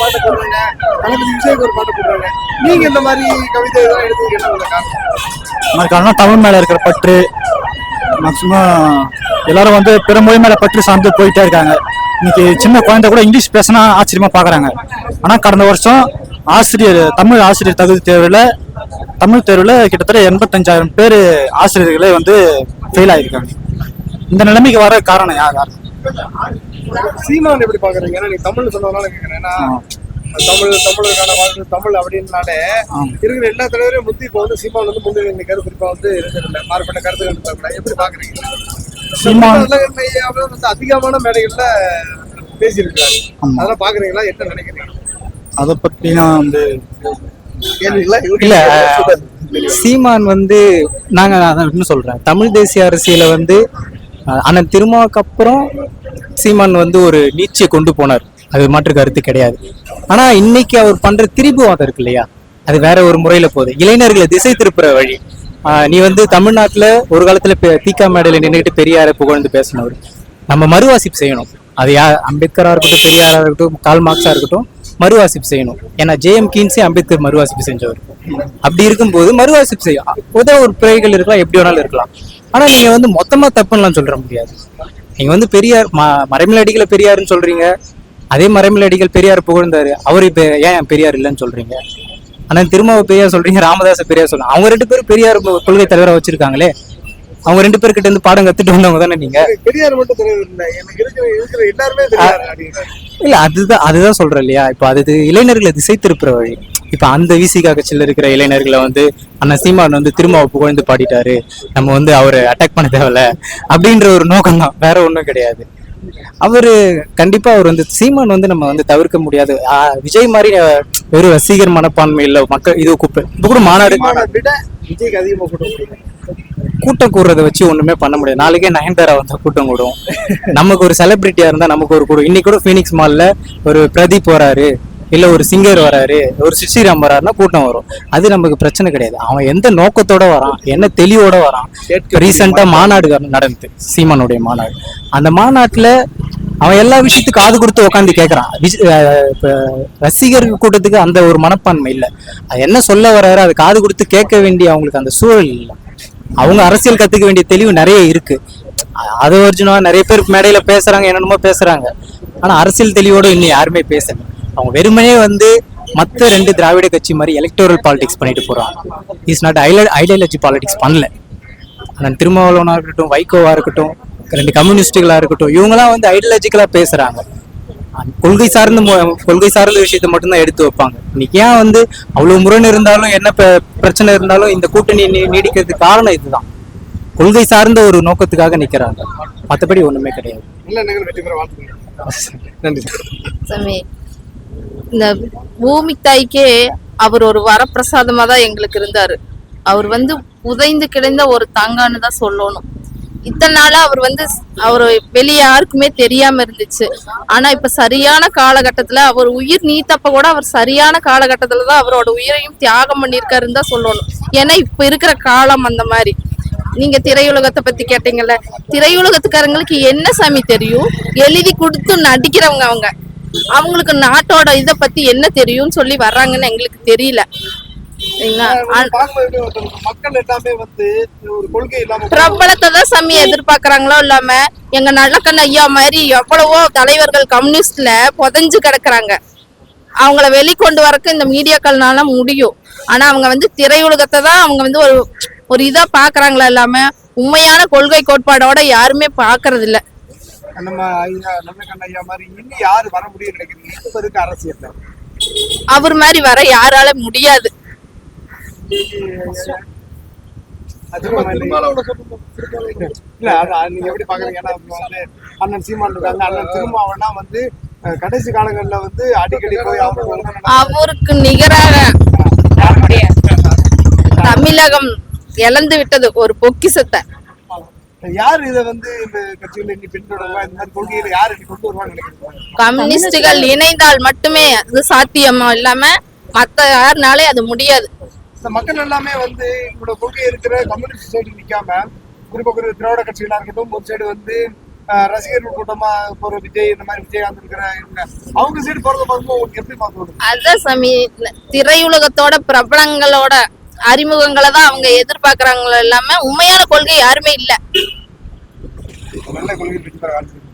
பாட்டு போடுறாங்க, தளபதி விஜய்க்கு ஒரு பாட்டு போடுறாங்க. நீங்க இந்த மாதிரி கவிதை எல்லாம் எழுதுறதுக்கு என்ன உங்களுக்கு காரணம்? காரணம் தமிழ் மேல இருக்கிற பற்று. மேக்சிமம் எல்லாரும் வந்து பிற மொழி மேல பற்று சார்ந்து போயிட்டே இருக்காங்க. இன்னைக்கு சின்ன குழந்தை கூட இங்கிலீஷ் பேசினா ஆச்சரியமா பாக்குறாங்க. ஆனா கடந்த வருஷம் தமிழ் ஆசிரியர் தகுதி தேர்வுல கிட்டத்தட்ட 85,000 பேர் ஆசிரியர்களே வந்து ஃபெயில் ஆயிருக்காங்க. இந்த நிலைமைக்கு வர காரணம் யார்? சீமான் எப்படி பாக்குறீங்க? ஏன்னா நீங்க தமிழ் சொன்னதுனால கேக்குறேன். ஏன்னா தமிழுக்கான வாழ்க்கை தமிழ் அப்படின்னாலே இருக்கிற எல்லா தலைவரையும் முத்தி இப்போ வந்து சீமான் வந்து முன்னணி கருத்து இப்ப வந்து இருக்கிற மாறுபட்ட கருத்துக்கள் எப்படி பாக்குறீங்க? சீமான் வந்து அதிகமான மேடைகள்ல பேசியிருக்காரு. அதெல்லாம் பாக்குறீங்களா? என்ன நினைக்கிறீங்க அதை பத்தி? நான் வந்து இல்ல, சீமான் வந்து நாங்க இன்னும் சொல்றேன், தமிழ் தேசிய அரசியல வந்து அண்ணன் திருமாவுக்கு அப்புறம் சீமான் வந்து ஒரு நீட்சியை கொண்டு போனார், அது மாற்று கருத்து கிடையாது. ஆனா இன்னைக்கு அவர் பண்ற திரிபுவாதம் இருக்கு இல்லையா, அது வேற ஒரு முறையில போகுது. இளைஞர்களை திசை திருப்புற வழி. நீ வந்து தமிழ்நாட்டுல ஒரு காலத்துல தீக்கா மேடையில நின்றுட்டு பெரியாரை புகழ்ந்து பேசினவர். நம்ம மறுவாசிப்பு செய்யணும். அது அம்பேத்கரா இருக்கட்டும், பெரியாரா இருக்கட்டும், கால் மார்க்ஸா இருக்கட்டும், மறுவாசிப்பு செய்யணும். ஏன்னா ஜேஎம் கீன்ஸே அம்பேத்கர் மறுவாசிப்பு செஞ்சவர். அப்படி இருக்கும்போது மறுவாசிப்பு செய்யும். ஒரு பிழைகள் இருக்கலாம், எப்படி வேணாலும் இருக்கலாம். ஆனா நீங்க வந்து மொத்தமா தப்புன்னு சொல்ல முடியாது. நீங்க வந்து பெரியார் மறைமலை அடிகளை பெரியாருன்னு சொல்றீங்க, அதே மறைமலை அடிகள் பெரியார் புகழ்ந்தாரு, அவர் இப்ப ஏன் பெரியார் இல்லைன்னு சொல்றீங்க? ஆனா திருமாவை பெரியார் சொல்றீங்க, ராமதாச பெரியார் சொல்றீங்க. அவங்க 2 பேரும் பெரியார் கொள்கை தலைவரா வச்சிருக்காங்களே, அவங்க 2 பேர்கிட்ட இருந்து பாடம் கத்துட்டு வந்தவங்க தானே நீங்க. பெரியார் மட்டும் இருக்கிற எல்லாருமே இல்ல, அதுதான் சொல்றேன் இல்லையா. இப்ப அது இளைஞர்களை திசை திருப்புற வழி. இப்ப அந்த விசிகா கட்சியில இருக்கிற இளைஞர்களை வந்து அண்ணன் சீமான் வந்து திருமாவை புகழ்ந்து பாடிட்டாரு, நம்ம வந்து அவரை அட்டாக் பண்ண தேவையில்ல அப்படின்ற ஒரு நோக்கம் தான், வேற ஒண்ணும் கிடையாது. அவரு கண்டிப்பா அவர் வந்து சீமான் வந்து நம்ம வந்து தவிர்க்க முடியாது. விஜய் மாதிரி வெறும் ரசிகர் மனப்பான்மை இல்ல மக்கள் இது கூப்பிட்டு இப்ப கூட மாநாடு விஜய்க்கு அதிகமா கூட்டம் கூடுறதை வச்சு ஒண்ணுமே பண்ண முடியாது. நாளைக்கே நயன்தாரா வந்தா கூட்டம் கூடும். நமக்கு ஒரு செலிபிரிட்டியா இருந்தா நமக்கு ஒரு கூடும். இன்னைக்கு கூட பீனிக்ஸ் மால்ல ஒரு பிரதீப் வராரு, இல்ல ஒரு சிங்கர் வராரு, ஒரு ஸ்ரீராம் வராருன்னா கூட்டம் வரும். அது நமக்கு பிரச்சனை கிடையாது. அவன் எந்த நோக்கத்தோட வரான், என்ன தெளிவோட வரான். ரீசெண்டா மாநாடு நடந்தது, சீமானுடைய மாநாடு. அந்த மாநாட்டுல அவன் எல்லா விஷயத்துக்கும் காது கொடுத்து உட்காந்து கேட்கறான். ரசிகர் கூட்டத்துக்கு அந்த ஒரு மனப்பான்மை இல்லை. அது என்ன சொல்ல வர்றாரு அது காது கொடுத்து கேட்க வேண்டிய அவங்களுக்கு அந்த சூழல் இல்லை. அவங்க அரசியல் கத்துக்க வேண்டிய தெளிவு நிறைய இருக்கு. அது ஒரிஜினலா நிறைய பேர் மேடையில பேசுறாங்க, என்னென்னமோ பேசுறாங்க. ஆனா அரசியல் தெளிவோட இன்னும் யாருமே பேசல. அவங்க வெறுமனே வந்து மற்ற 2 திராவிட கட்சி மாதிரி எலக்டோரல் பாலிடிக்ஸ் பண்ணிட்டு போறாங்க. இஸ் நாட் ஐடியாலஜி பாலிடிக்ஸ் பண்ணல. ஆனா திருமாவளவனா இருக்கட்டும், வைகோவா இருக்கட்டும், 2 கம்யூனிஸ்டுகளா இருக்கட்டும், இவங்கெல்லாம் வந்து ஐடியாலஜிக்கலா பேசுறாங்க. கொள்கை சார்ந்த விஷயத்த மட்டும்தான் எடுத்து வைப்பாங்க. இன்னைக்கு ஏன் வந்து அவ்வளவு முரண் இருந்தாலும் என்ன பிரச்சனை இருந்தாலும் இந்த கூட்டணி நீடிக்கிறதுக்கு காரணம் இதுதான். கொள்கை சார்ந்த ஒரு நோக்கத்துக்காக நிக்கிறாங்க, மற்றபடி ஒண்ணுமே கிடையாது. நன்றி. இந்த பூமி தாய்க்கே அவர் ஒரு வரப்பிரசாதமா தான் எங்களுக்கு இருந்தாரு. அவர் வந்து புதைந்து கிடந்த ஒரு தங்கான்னு தான் சொல்லணும். இத்தனை நாளா அவர் வந்து அவர் வெளியே யாருக்குமே தெரியாம இருந்துச்சு. ஆனா இப்ப சரியான காலகட்டத்துல அவர் உயிர் நீத்தப்ப கூட அவர் சரியான காலகட்டத்துலதான் அவரோட உயிரையும் தியாகம் பண்ணியிருக்காருன்னு தான் சொல்லணும். ஏன்னா இப்ப இருக்கிற காலம் அந்த மாதிரி. நீங்க திரையுலகத்தை பத்தி கேட்டீங்கல்ல, திரையுலகத்துக்காரங்களுக்கு என்ன சாமி தெரியும்? எழுதி கொடுத்து நடிக்கிறவங்க அவங்களுக்கு நாட்டோட இதை பத்தி என்ன தெரியும்னு சொல்லி வர்றாங்கன்னு எங்களுக்கு தெரியல. பிரபலத்தை தான் சாமி எதிர்பார்க்கறாங்களோ இல்லாம எங்க நல்லக்கண்ண ஐயா மாதிரி எவ்வளவோ தலைவர்கள் கம்யூனிஸ்ட்ல புதைஞ்சு கிடக்குறாங்க. அவங்கள வெளிக்கொண்டு வரக்கு இந்த மீடியாக்கள்னால முடியும். ஆனா அவங்க வந்து திரையுலகத்தை தான் அவங்க வந்து ஒரு இதா பாக்குறாங்களா இல்லாம உண்மையான கொள்கை கோட்பாடோட யாருமே பாக்குறது இல்ல. அவர் மாதிரி வர யாரால முடியாது. கடைசி காலங்கள்ல வந்து அடிக்கடி போய் அவருக்கு நிகராக தமிழகம் இழந்து விட்டது ஒரு பொக்கிஷத்தை. யார் இத வந்து இந்த கட்சியில இன்னி பின்தொடர்வா, இந்த மாதிரி கொள்கையில யார் இன்னி கொண்டு வருவான்னு நினைக்கிறீங்க? கம்யூனிஸ்டுகள் இணைந்தால் மட்டுமே அது சாத்தியமா, இல்லாம மத்த யாருனாலே அது முடியாது. இந்த மக்கள் எல்லாமே வந்து இவங்களோட கொள்கை இருக்கிற கம்யூனிஸ்ட் சைடு நிக்காம, குறிப்பா திராவிட கட்சிகளா இருக்கட்டும், ஒரு சைடு வந்து ரசிகர்கள் கூட்டமா போற விஜய் இந்த மாதிரி விஜயகாந்த் இருக்கிற இவங்க அவங்க சைடு போறத பார்க்கும்போது உங்களுக்கு எப்படி பார்க்கணும்? அதான் சாமி, திரையுலகத்தோட பிரபலங்களோட அறிமுகங்களை தான் அவங்க எதிர்பார்க்கறாங்களோ இல்லாம உண்மையான கொள்கை யாருமே இல்ல. நல்ல கொள்கை பெற்று